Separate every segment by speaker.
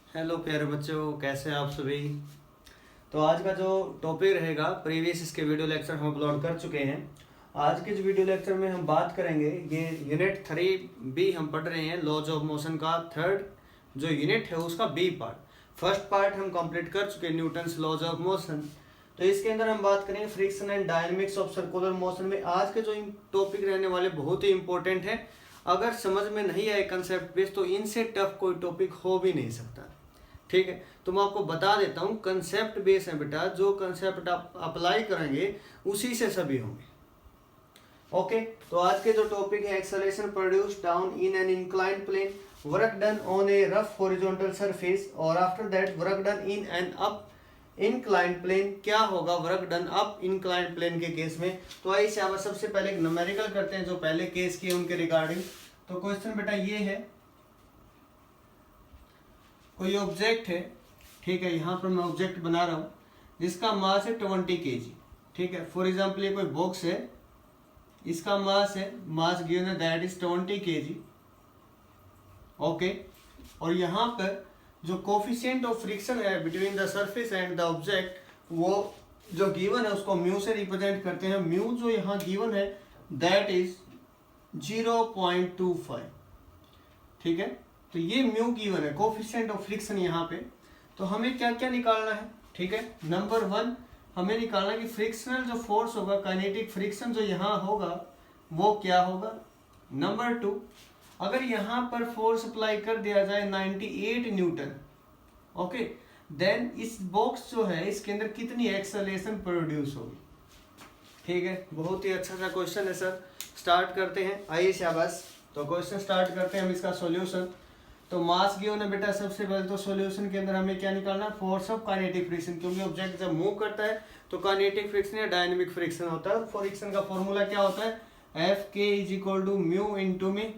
Speaker 1: Hello प्यारे बच्चों, कैसे हैं आप सभी। तो आज का जो टॉपिक रहेगा, प्रीवियस इसके वीडियो लेक्चर हम अपलोड कर चुके हैं। आज के जो वीडियो लेक्चर में हम बात करेंगे, ये यूनिट 3B हम पढ़ रहे हैं, लॉज ऑफ मोशन का थर्ड जो यूनिट है उसका बी पार्ट। फर्स्ट पार्ट हम कंप्लीट कर चुके हैं, न्यूटन्स लॉज ऑफ मोशन। तो इसके अंदर हम बात करेंगे friction and dynamics of circular motion में। आज के जो टॉपिक रहने वाले बहुत ही इंपॉर्टेंट है। अगर समझ में नहीं आए कंसेप्ट बेस तो इनसे टफ कोई टॉपिक हो भी नहीं सकता। ठीक है, तो मैं आपको बता देता हूँ, कंसेप्ट बेस है बेटा, जो कंसेप्ट आप अप्लाई करेंगे उसी से सभी होंगे। ओके, तो आज के जो टॉपिक है, acceleration produce down in an inclined plane, work done on a rough horizontal surface, और after that work done in an up inclined plane. क्या होगा work done up inclined plane के केस में। तो आइए सबसे पहले एक न्यूमेरिकल करते हैं, जो पहले केस किए उनके रिगार्डिंग। तो क्वेश्चन बेटा ये है, कोई ऑब्जेक्ट है, ठीक है, यहाँ पर मैं ऑब्जेक्ट बना रहा हूँ जिसका मास है 20 kg। ठीक है, फॉर एग्जाम्पल ये कोई बॉक्स है, इसका मास है, मास गिवन है दैट इज 20 kg। ओके, और यहाँ पर जो कोफिशिएंट ऑफ फ्रिक्शन है between the surface and the object, वो जो गिवन है उसको म्यू से रिप्रेजेंट करते हैं। म्यू जो यहाँ गिवन है दैट इज 0.25। ठीक है, तो ये म्यू गिवन है, कोफिशिएंट ऑफ फ्रिक्शन यहाँ पे। तो हमें क्या क्या निकालना है। ठीक है, नंबर 1 हमें निकालना है कि फ्रिक्शनल जो फोर्स होगा, काइनेटिक फ्रिक्शन जो यहाँ होगा वो क्या होगा। नंबर 2, अगर यहाँ पर फोर्स अप्लाई कर दिया जाए 98 न्यूटन, ओके, देन इस बॉक्स जो है इसके अंदर कितनी एक्सेलरेशन प्रोड्यूस होगी। ठीक है, बहुत ही अच्छा सा क्वेश्चन है सर। स्टार्ट करते हैं, आइए शाबाश। तो क्वेश्चन स्टार्ट करते हैं हम इसका सॉल्यूशन। तो मास गिवन है बेटा, सबसे पहले तो सॉल्यूशन के अंदर हमें क्या निकालना, फोर्स ऑफ काइनेटिक फ्रिक्शन, क्योंकि ऑब्जेक्ट जब मूव करता है तो काइनेटिक फ्रिक्शन या डायनेमिक फ्रिक्शन होता है। फ्रिक्शन का फॉर्मूला क्या होता है, F K is equal to mu into में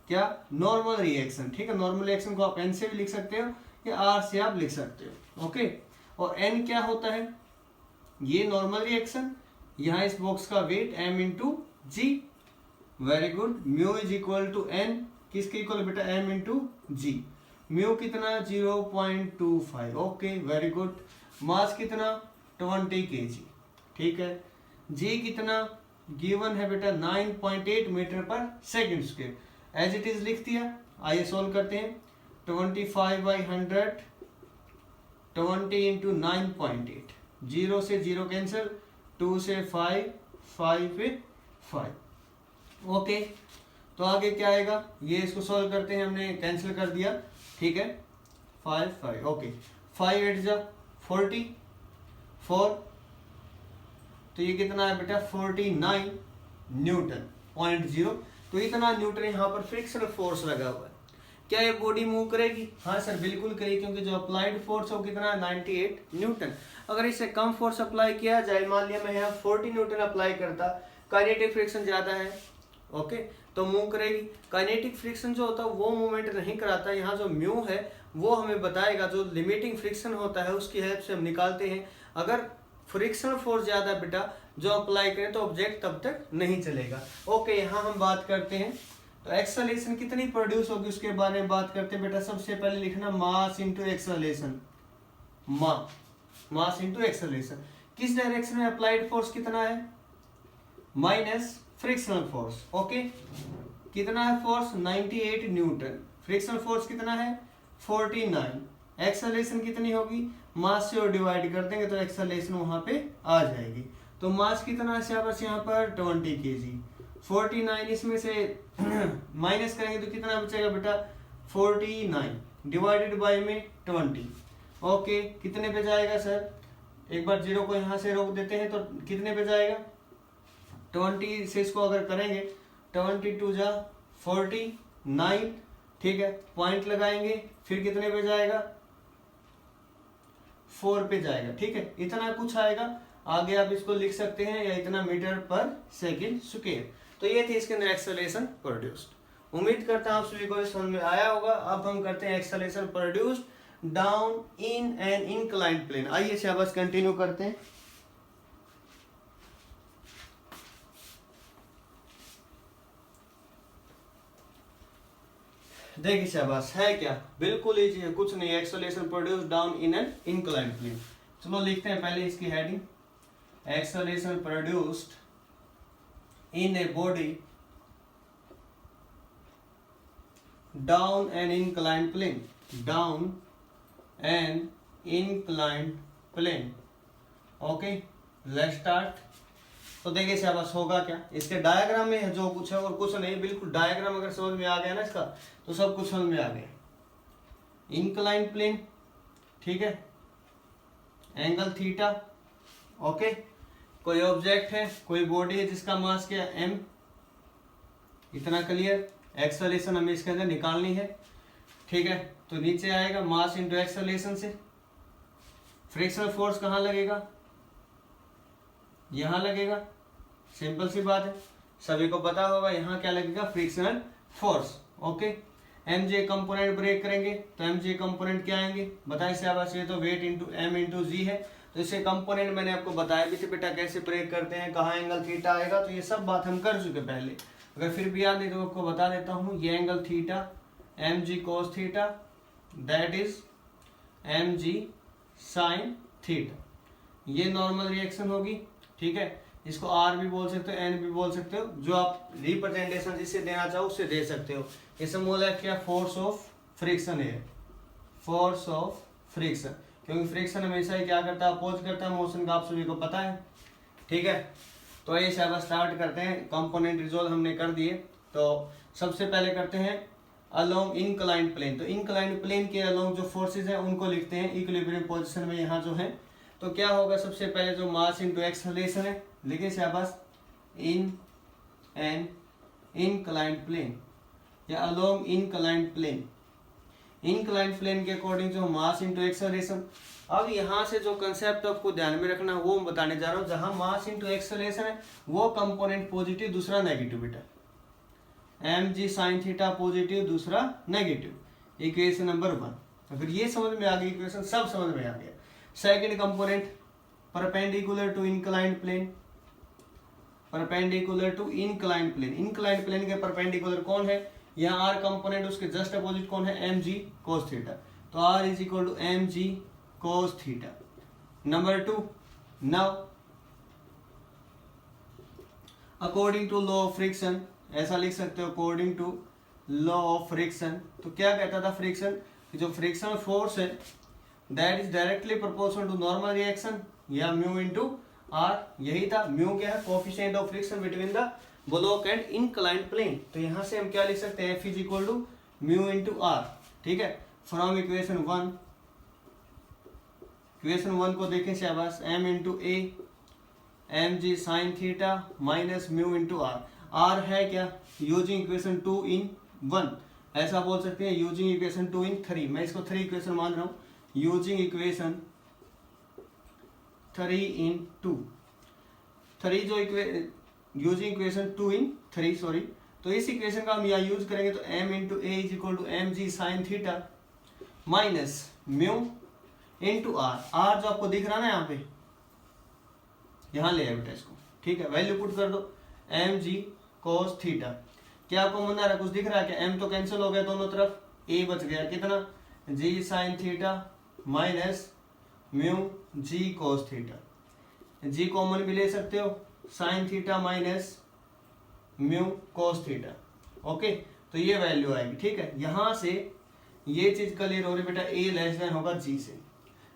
Speaker 1: क्या, नॉर्मल रिएक्शन। ठीक है, नॉर्मल रिएक्शन को आप एन से भी लिख सकते हो या आर से आप लिख सकते हो। ओके, और एन क्या होता है, ये नॉर्मल रिएक्शन, यहाँ इस बॉक्स का weight M into G. Very good, mu is equal to N, किसके इक्वल बेटा, एम इंटू जी। म्यू कितना, 0.25। Okay, very good. मास कितना, 20 kg। ठीक है, जी कितना गिवन है बेटा, 9.8 मीटर पर second square. As it is लिख दिया। आइए सोल्व करते हैं। 25/100, 20 इंटू 9.8, 0 से 0 कैंसिल, 2 से 5, 5 पे 5। ओके, तो आगे क्या आएगा, ये इसको सॉल्व करते हैं, हमने कैंसिल कर दिया। ठीक है, 5 5। ओके, 5 8 जा 44, तो ये कितना है बेटा, 49 न्यूटन, 0.0। तो इतना न्यूटन यहाँ पर फ्रिक्शनल फोर्स लगा हुआ है। क्या ये बॉडी मूव करेगी, हाँ सर बिल्कुल करेगी, क्योंकि जो अप्लाइड फोर्स है वो कितना है, 98 न्यूटन। अगर इससे कम फोर्स अप्लाई किया जाए, मान लिया मैं यहाँ 40 न्यूटन अप्लाई करता, काइनेटिक फ्रिक्शन ज्यादा है, ओके, तो मूव करेगी। काइनेटिक फ्रिक्शन जो होता है वो मूवमेंट नहीं कराता। यहाँ जो म्यू है वो हमें बताएगा, जो लिमिटिंग फ्रिक्शन होता है उसकी हेल्प से हम निकालते हैं। अगर फ्रिक्शनल फोर्स ज्यादा बेटा जो अप्लाई करें तो ऑब्जेक्ट तब तक नहीं चलेगा। ओके, यहाँ हम बात करते हैं, तो एक्सेलरेशन कितनी प्रोड्यूस होगी उसके बारे में बात करते हैं बेटा। सबसे पहले लिखना मास इंटू एक्सेलरेशन, मास इंटू एक्सेलरेशन। किस डायरेक्शन में अप्लाइड फोर्स कितना है, माइनस फ्रिक्शनल फोर्स। ओके, कितना है फोर्स, 98 न्यूटन, फ्रिक्शनल फोर्स कितना है, 49। एक्सेलरेशन कितनी होगी, मास से और डिवाइड कर देंगे तो एक्सेलरेशन वहां पे आ जाएगी। तो मास कितना है यहाँ पर 20 kg, 49 इसमें से माइनस करेंगे तो कितना बचेगा बेटा, 49 डिवाइडेड बाय में 20। ओके, कितने पे जाएगा सर, एक बार जीरो को यहाँ से रोक देते हैं तो कितने पे जाएगा, 20 से इसको अगर करेंगे 22 जा 49। ठीक है, पॉइंट लगाएंगे, फिर कितने पे जाएगा, 4 पे जाएगा। ठीक है, इतना कुछ आएगा, आगे आप इसको लिख सकते हैं, या इतना मीटर पर सेकंड स्क्वायर। तो ये थी इसके अंदर एक्सेलरेशन प्रोड्यूस्ड। उम्मीद करता हूं आप सभी को समझ में आया होगा। अब हम करते हैं acceleration produced down in an inclined plane. आइए शाबाश कंटिन्यू करते हैं। देखिए शाबाश, है क्या, बिल्कुल इजी है, कुछ नहीं, acceleration produce down in an inclined plane. चलो लिखते हैं पहले इसकी heading, acceleration produced in a body down an inclined plane, down an inclined plane. Okay, let's start. तो देखिए शाबाश, होगा क्या, इसके डायग्राम में जो कुछ है और कुछ नहीं, बिल्कुल डायग्राम अगर समझ में आ गया ना इसका, तो सब कुछ समझ में आ गया। इंक्लाइंड प्लेन, ठीक है, एंगल थीटा, ओके, कोई ऑब्जेक्ट है, कोई बॉडी है जिसका मास क्या है m, इतना क्लियर। एक्सेलरेशन हमें इसके अंदर निकालनी है, ठीक है। तो नीचे आएगा मास इंटू एक्सेलरेशन से, फ्रिक्शनल फोर्स कहाँ लगेगा, यहां लगेगा, सिंपल सी बात है, सभी को पता होगा यहाँ क्या लगेगा, frictional force. Okay, M J component break करेंगे तो एम जे कंपोनेंट क्या आएंगे, बताइए शाबाश, ये तो वेट इंटू एम इंटू जी है, तो इससे कंपोनेंट मैंने आपको बताया भी थे बेटा कैसे ब्रेक करते हैं, कहाँ एंगल थीटा आएगा, तो ये सब बात हम कर चुके पहले। अगर फिर भी याद नहीं तो आपको बता देता हूँ, ये angle theta M G cos theta, that is M ji sine theta, ये नॉर्मल रिएक्शन होगी, ठीक है। इसको आर भी बोल सकते हो, एन भी बोल सकते हो, जो आप रिप्रेजेंटेशन जिससे देना चाहो उससे दे सकते हो। इसमें बोला है क्या, फोर्स ऑफ फ्रिक्शन है, फोर्स ऑफ फ्रिक्शन, क्योंकि फ्रिक्शन हमेशा ही क्या करता है, अपोज करता है मोशन का, आप सभी को पता है, ठीक है। तो ये शायद स्टार्ट करते हैं, कंपोनेंट रिजोल्व हमने कर दिए। तो सबसे पहले करते हैं अलोंग इनक्लाइंड प्लेन, तो इनक्लाइंड प्लेन के अलोंग जो फोर्सेज हैं उनको लिखते हैं इक्विलिब्रियम पोजीशन में, यहाँ जो है। तो क्या होगा, सबसे पहले जो मास इनटू एक्सेलरेशन है, लिखिए शाबाश, इन एन इनक्लाइंड प्लेन या along inclined plane, inclined plane के अकॉर्डिंग जो मास इनटू एक्सेलरेशन। अब यहाँ से जो कंसेप्ट आपको ध्यान में रखना है वो मैं बताने जा रहा हूँ, जहां मास इनटू एक्सेलरेशन है वो कंपोनेंट पॉजिटिव, दूसरा नेगेटिव बेटा, एम जी साइन थीटा पॉजिटिव, दूसरा नेगेटिव, इक्वेशन नंबर 1। अगर ये समझ में आ गई इक्वेशन, सब समझ में आ गया। Second component perpendicular to inclined plane, perpendicular to inclined plane, inclined plane के परपेंडिकुलर कौन है, यहाँ आर कंपोनेंट, उसके जस्ट अपोजिट कौन है, एम जी कोस थीटा, तो R is equal to M G cos theta. Number 2, now according to law of friction, ऐसा लिख सकते हो, according to law of friction. तो क्या कहता था फ्रिक्शन, जो फ्रिक्शनल फोर्स है that is directly proportional to normal reaction या म्यू इनटू आर, यही था। म्यू क्या है, coefficient of friction between the block and inclined plane, तो यहां से हम क्या लिख सकते हैं, F is equal to mu into R, ठीक है। फ्रॉम इक्वेशन 1, इक्वेशन 1 को देखें शाबाश, M into A M ji sine theta minus mu into R, R है क्या, यूजिंग इक्वेशन 2 in 1, ऐसा बोल सकते हैं, यूजिंग इक्वेशन 2 in 3, मैं इसको 3 इक्वेशन मान रहा हूँ, यूजिंग इक्वेशन 3 in 2, 3 जो यूजिंग इक्वेशन 2 in 3 सॉरी, तो इस इक्वेशन का हम यहाँ यूज करेंगे, तो m into A is equal to M ji sine theta minus mu into R, R जो आपको दिख रहा है ना यहाँ पे, यहाँ ले आए बेटा इसको, ठीक है, वैल्यू पुट कर दो, एम जी कोस थीटा, क्या आपको मन आ रहा है, कुछ दिख रहा है क्या, m तो कैंसिल हो गया दोनों तरफ, a बच गया, कितना, g sine theta minus mu g cos theta, g common भी ले सकते हो, sine theta minus mu cos theta, okay. तो ये वैल्यू आएगी, ठीक है। यहां से ये चीज क्लियर हो रही बेटा, a लेस देन होगा g से,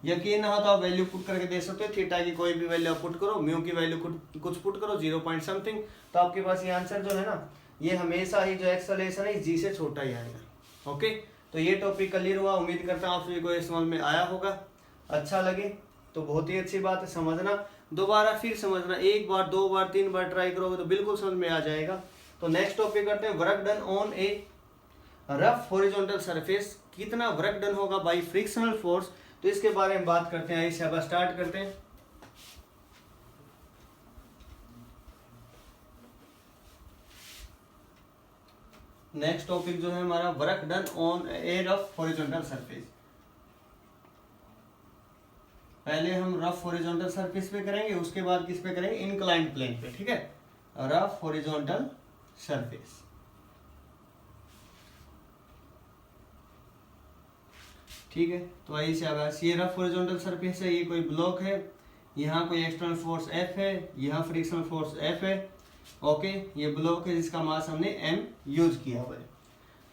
Speaker 1: यकीन ना हो तो आप वैल्यू पुट करके दे सकते हो, थीटा की कोई भी वैल्यू आप पुट करो, म्यू की वैल्यू कुछ पुट करो 0 पॉइंट समथिंग, तो आपके पास ये आंसर जो है ना, ये हमेशा ही जो एक्सेलरेशन है जी से छोटा ही आएगा, ओके। तो ये टॉपिक क्लियर हुआ, उम्मीद करता हूँ आप सभी को ये समझ में आया होगा, अच्छा लगे तो बहुत ही अच्छी बात है, समझना, दोबारा फिर समझना, 1 बार 2 बार 3 बार ट्राई करोगे तो बिल्कुल समझ में आ जाएगा। तो नेक्स्ट टॉपिक करते हैं, work done on a rough horizontal surface, कितना वर्क डन होगा बाय फ्रिक्शनल फोर्स, तो इसके बारे में बात करते हैं, इसे अब स्टार्ट करते हैं। नेक्स्ट टॉपिक जो है हमारा, work done on a rough horizontal surface. पहले हम रफ हॉरिजॉन्टल सरफेस पे करेंगे, उसके बाद किस पे करेंगे, इंक्लाइंड प्लेन पे, ठीक है, रफ हॉरिजॉन्टल सरफेस। ठीक है। तो आइए से आवाज, ये रफ हॉरिजॉन्टल सरफेस है, ये कोई ब्लॉक है, यहाँ कोई एक्सटर्नल फोर्स F है, यहाँ फ्रिक्शनल फोर्स F है। ओके, ये ब्लॉक है जिसका मास हमने M यूज किया हुआ है।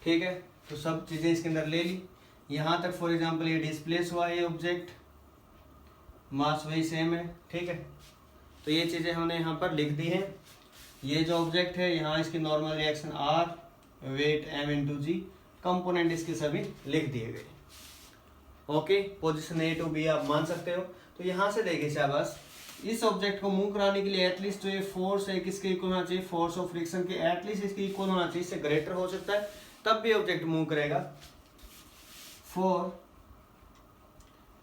Speaker 1: ठीक है, तो सब चीजें इसके अंदर ले ली। यहाँ तक फॉर एग्जांपल ये डिस्प्लेस हुआ है, ये ऑब्जेक्ट, मास वही सेम है। ठीक है, तो ये चीजें हमने यहाँ पर लिख दी हैं। ये जो ऑब्जेक्ट है, यहाँ इसकी normal reaction R, weight M/G, component इसके सभी लिख दिए गए। Okay, position A to B आप मान सकते हो। तो यहाँ से देखिए शाबाश, इस ऑब्जेक्ट को मूव कराने के लिए एटलीस्ट जो ये फोर्स है किसके इक्वल होना चाहिए, फोर्स ऑफ फ्रिक्शन के एटलीस्ट इसके इक्वल होना चाहिए, इससे ग्रेटर हो सकता है तब भी ऑब्जेक्ट मूव करेगा। For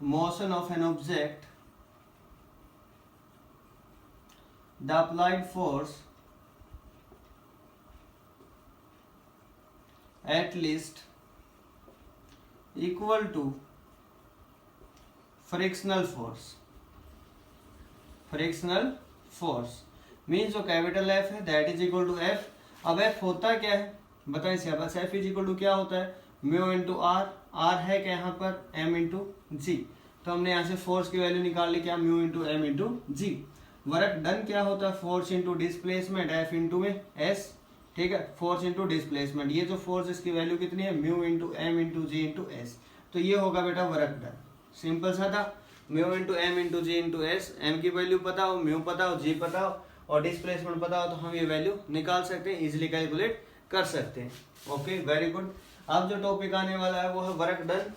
Speaker 1: motion of an object the applied force at least equal to frictional force means जो कैपिटल F है that is equal to F। अब F होता क्या है बताएं से, बस F इज इक्वल टू क्या होता है, म्यू इंटू R, R है क्या यहाँ पर M इंटू G। तो हमने यहाँ से फोर्स की वैल्यू निकाल ली, क्या, mu into M into G। Work done क्या होता है, force into displacement F into में S। ठीक है, फोर्स इंटू डिस्प्लेसमेंट, ये जो फोर्स इसकी वैल्यू कितनी है, mu into M into G into S। तो ये होगा बेटा वर्क डन, सिंपल सा था, mu into M into G into S। M की वैल्यू पता हो, म्यू पता हो, G पता हो और डिस्प्लेसमेंट पता हो तो हम ये वैल्यू निकाल सकते हैं, इजिली कैलकुलेट कर सकते हैं। Okay, very good. अब जो टॉपिक आने वाला है वो है वर्क डन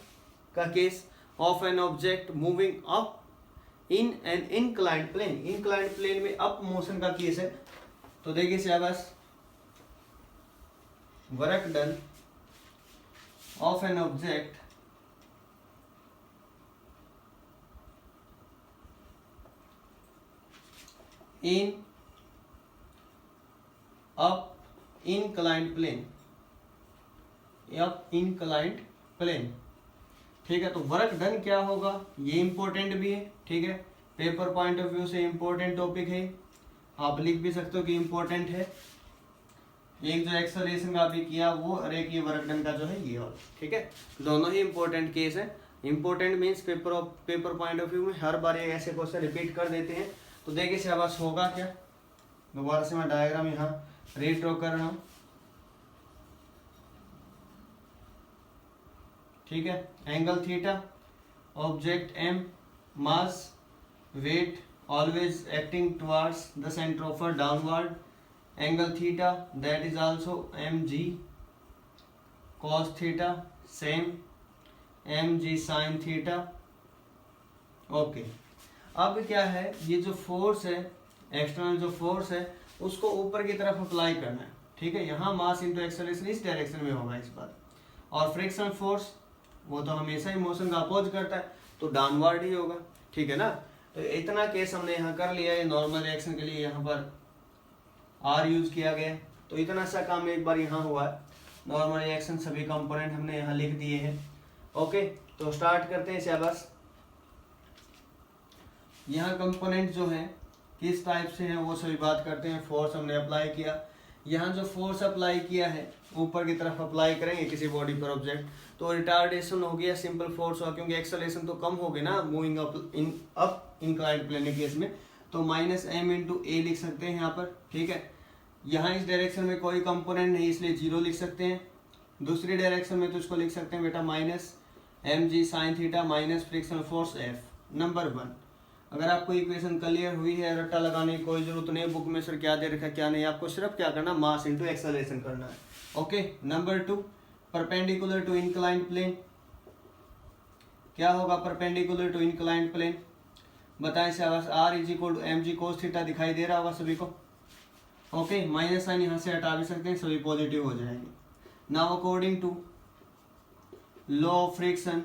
Speaker 1: का case of an object moving up in an inclined plane. Inclined plane में अप मोशन का केस है। तो देखिए शाबाश, work done of an object in up inclined plane, ठीक है। तो वर्क डन क्या होगा, ये इंपॉर्टेंट भी है। ठीक है, पेपर पॉइंट ऑफ व्यू से इंपॉर्टेंट टॉपिक है, आप लिख भी सकते हो कि इंपॉर्टेंट है। एक जो एक्सेलरेशन का भी किया वो, और एक ये वर्क डन का जो है ये वाला। ठीक है, दोनों ही इंपॉर्टेंट केस है। Important means paper point of view में हर बार ये ऐसे क्वेश्चन रिपीट कर देते हैं। तो देखिए शाबाश, होगा क्या, दोबारा से मैं डायग्राम यहाँ रीड्रॉ कर रहा हूँ। ठीक है, angle theta, object M, mass, weight always acting towards the centre of downward, angle theta that is also mg, cos theta same, mg sin theta। Okay, अब क्या है, ये जो फोर्स है, एक्सटर्नल जो फोर्स है उसको ऊपर की तरफ अप्लाई करना है। ठीक है, यहाँ मास इंटू एक्सेलरेशन इस डायरेक्शन में होगा इस बार, और फ्रिक्शन फोर्स वो तो हमेशा ही मोशन का अपोज करता है तो डाउनवर्ड ही होगा। ठीक है ना, तो इतना केस हमने यहाँ कर लिया है। नॉर्मल रिएक्शन के लिए यहाँ पर R यूज किया गया, तो इतना सा काम एक बार यहाँ हुआ है। नॉर्मल रिएक्शन सभी कंपोनेंट हमने यहाँ लिख दिए हैं। ओके, तो स्टार्ट करते हैं शाबाश। यहाँ कंपोनेंट जो है किस टाइप से है वो सभी बात करते हैं। फोर्स हमने अप्लाई किया, यहाँ जो फोर्स अप्लाई किया है ऊपर की तरफ अप्लाई करेंगे किसी बॉडी पर ऑब्जेक्ट, तो रिटार्डेशन हो गया, सिंपल फोर्स हुआ, क्योंकि एक्सेलरेशन तो कम हो गई ना moving up inclined plane case में। तो माइनस M इंटू A लिख सकते हैं यहाँ पर। ठीक है, यहाँ इस डायरेक्शन में कोई कंपोनेंट नहीं इसलिए 0 लिख सकते हैं। दूसरी डायरेक्शन में तो इसको लिख सकते हैं बेटा minus mg sin theta minus frictional force F। Number 1, अगर आपको इक्वेशन क्लियर हुई है, रट्टा लगाने की कोई जरूरत नहीं, बुक में सर क्या दे रखा क्या नहीं, आपको सिर्फ क्या करना, मास इंटू एक्सेलरेशन करना है। Okay, number 2, perpendicular to inclined plane. क्या होगा परपेंडिकुलर टू इंक्लाइंड प्लेन, बताएं शाबाश। R is equal to mg cos theta दिखाई दे रहा होगा सभी को। ओके, माइनस साइन यहाँ से हटा भी सकते हैं, सभी पॉजिटिव हो जाएंगे। Now according to law of friction,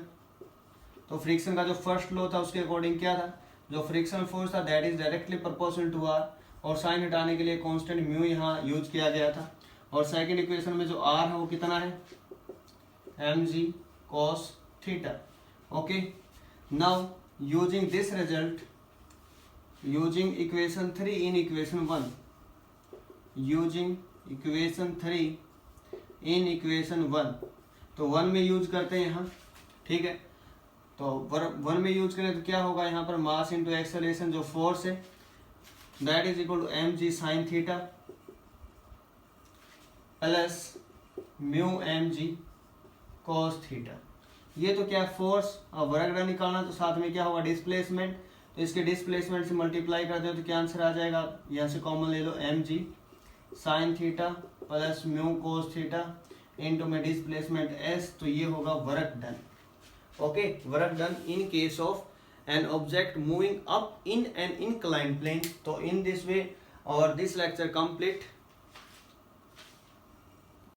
Speaker 1: तो फ्रिक्शन का जो फर्स्ट लॉ था उसके अकॉर्डिंग क्या था, जो फ्रिक्शन फोर्स था that is directly proportional to R, और साइन हटाने के लिए कांस्टेंट म्यू यहाँ यूज किया गया था। और सेकंड इक्वेशन में जो R है वो कितना है, mg cos theta. Okay, now using this result, using equation 3 in equation 1, using equation 3 in equation 1, तो 1 में यूज करते हैं यहाँ। ठीक है, तो वर्ब वन में यूज करें तो क्या होगा यहाँ पर मास इंटू एक्सेलरेशन जो फोर्स है that is equal to M ji sine theta plus mu M G cos theta. ये तो क्या फोर्स और वर्क डन निकालना तो साथ में क्या होगा डिस्प्लेसमेंट, तो इसके डिस्प्लेसमेंट से मल्टीप्लाई कर दो तो क्या आंसर आ जाएगा, यहाँ से कॉमन ले लो एम जी sine theta plus mu cos theta into में डिस्प्लेसमेंट एस, तो ये होगा work done. Okay, work done in case of an object moving up in an inclined plane। तो इन दिस वे और दिस लेक्चर कंप्लीट।